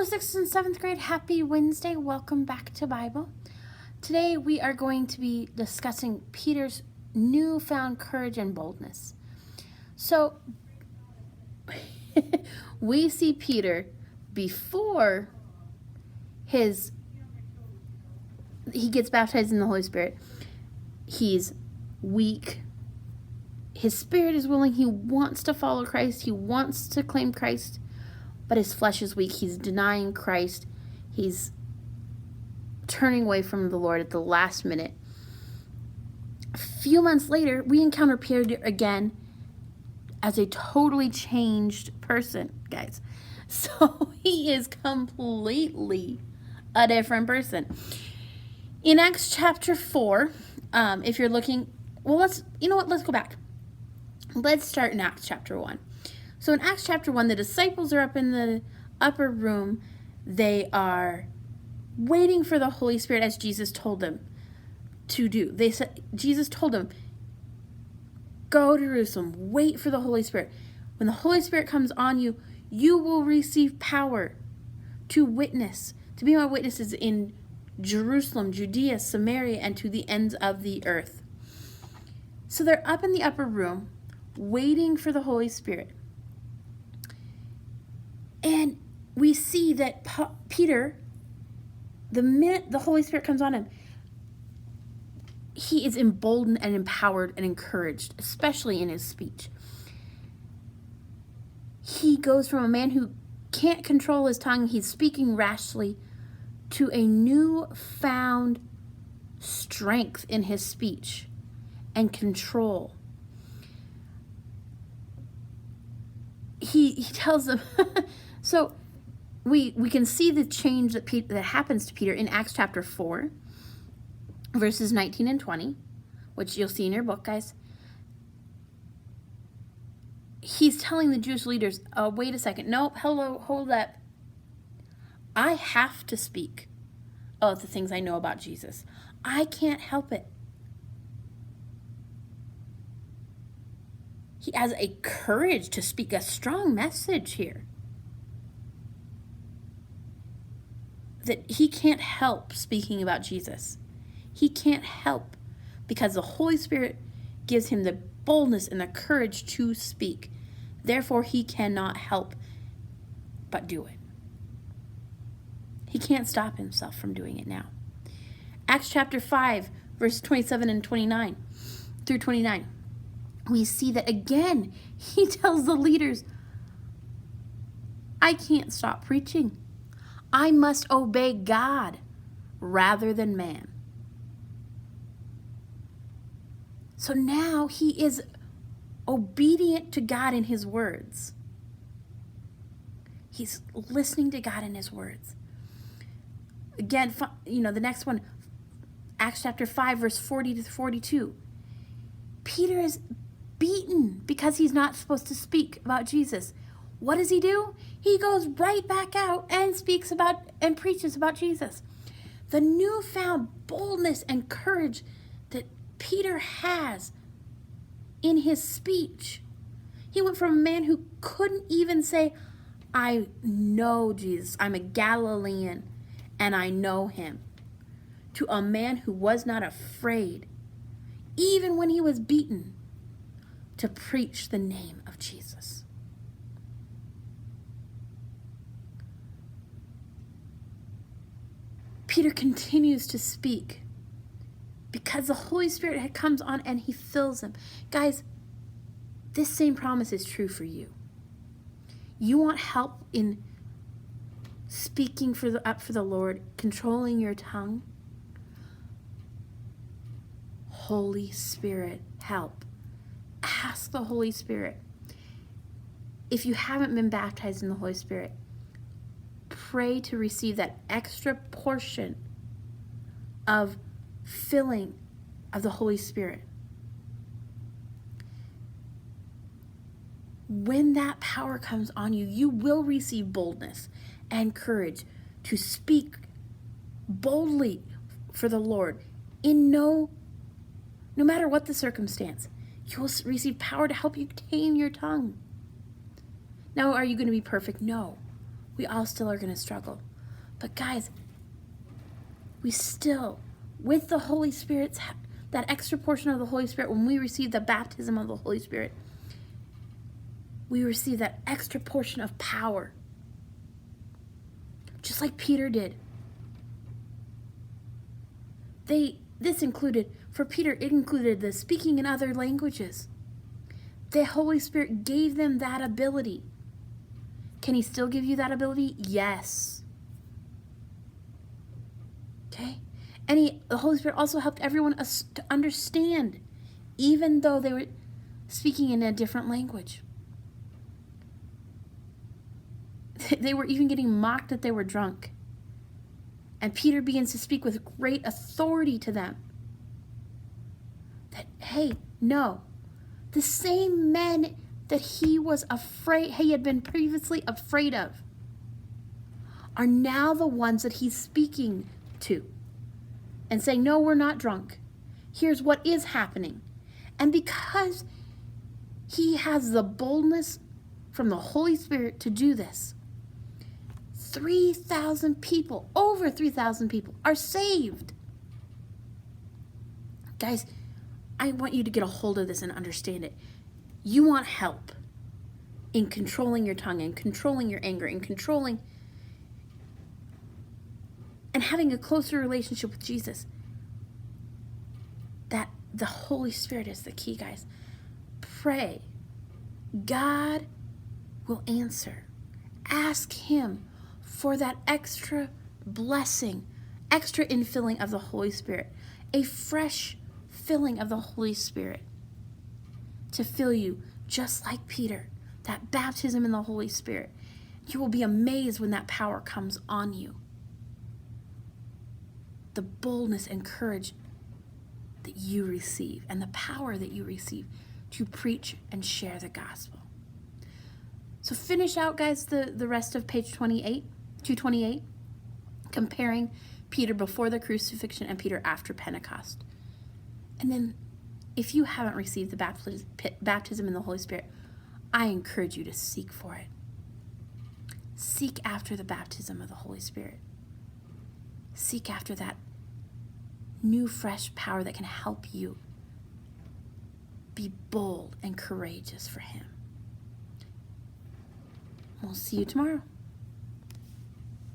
Hello, 6th and 7th grade. Happy Wednesday. Welcome back to Bible. Today we are going to be discussing Peter's newfound courage and boldness. So, we see Peter before he gets baptized in the Holy Spirit. He's weak. His spirit is willing. He wants to follow Christ. He wants to claim Christ. But his flesh is weak. He's denying Christ. He's turning away from the Lord at the last minute. A few months later, we encounter Peter again as a totally changed person, guys. So he is completely a different person. In Acts chapter 4, if you're looking, let's go back. Let's start in Acts chapter 1. So in Acts chapter 1, the disciples are up in the upper room. They are waiting for the Holy Spirit as Jesus told them to do. Jesus told them, go to Jerusalem, wait for the Holy Spirit. When the Holy Spirit comes on you, you will receive power to witness, to be my witnesses in Jerusalem, Judea, Samaria, and to the ends of the earth. So they're up in the upper room waiting for the Holy Spirit. And we see that Peter, the minute the Holy Spirit comes on him, he is emboldened and empowered and encouraged, especially in his speech. He goes from a man who can't control his tongue, he's speaking rashly, to a newfound strength in his speech and control. He tells them, so we can see the change that happens to Peter in Acts chapter 4, verses 19 and 20, which you'll see in your book, guys. He's telling the Jewish leaders, wait a second, nope, hello, hold up. I have to speak of the things I know about Jesus. I can't help it. He has a courage to speak a strong message here. That he can't help speaking about Jesus. He can't help because the Holy Spirit gives him the boldness and the courage to speak. Therefore, he cannot help but do it. He can't stop himself from doing it now. Acts chapter 5, verse 27 and 29 through 29. We see that again, he tells the leaders, I can't stop preaching. I must obey God rather than man. So now he is obedient to God in his words. He's listening to God in his words. Again, the next one, Acts chapter 5, verse 40 to 42. Peter is beaten because he's not supposed to speak about Jesus. What does he do? He goes right back out and speaks about and preaches about Jesus. The newfound boldness and courage that Peter has in his speech. He went from a man who couldn't even say, I know Jesus, I'm a Galilean, and I know him, to a man who was not afraid, even when he was beaten, to preach the name of Jesus. Peter continues to speak because the Holy Spirit comes on and he fills him. Guys, this same promise is true for you. You want help in speaking up for the Lord, controlling your tongue? Holy Spirit, help. Ask the Holy Spirit. If you haven't been baptized in the Holy Spirit, pray to receive that extra portion of filling of the Holy Spirit. When that power comes on you, you will receive boldness and courage to speak boldly for the Lord in no matter what the circumstance. You will receive power to help you tame your tongue. Now, are you going to be perfect? No. We all still are going to struggle. But guys, we still, with the Holy Spirit's, that extra portion of the Holy Spirit, when we receive the baptism of the Holy Spirit, we receive that extra portion of power. Just like Peter did. For Peter, it included the speaking in other languages. The Holy Spirit gave them that ability. Can he still give you that ability? Yes. Okay? And the Holy Spirit also helped everyone to understand, even though they were speaking in a different language. They were even getting mocked that they were drunk. And Peter begins to speak with great authority to them. That, hey, no, the same men that he had been previously afraid of, are now the ones that he's speaking to and saying, no, we're not drunk. Here's what is happening. And because he has the boldness from the Holy Spirit to do this, 3,000 people, over 3,000 people are saved. Guys, I want you to get a hold of this and understand it. You want help in controlling your tongue and controlling your anger and controlling and having a closer relationship with Jesus. That the Holy Spirit is the key, guys. Pray. God will answer. Ask him for that extra blessing, extra infilling of the Holy Spirit, a fresh filling of the Holy Spirit to fill you just like Peter, that baptism in the Holy Spirit. You will be amazed when that power comes on you. The boldness and courage that you receive and the power that you receive to preach and share the gospel. So finish out, guys, the rest of page 228, comparing Peter before the crucifixion and Peter after Pentecost. And then if you haven't received the baptism in the Holy Spirit, I encourage you to seek for it. Seek after the baptism of the Holy Spirit. Seek after that new, fresh power that can help you be bold and courageous for him. We'll see you tomorrow.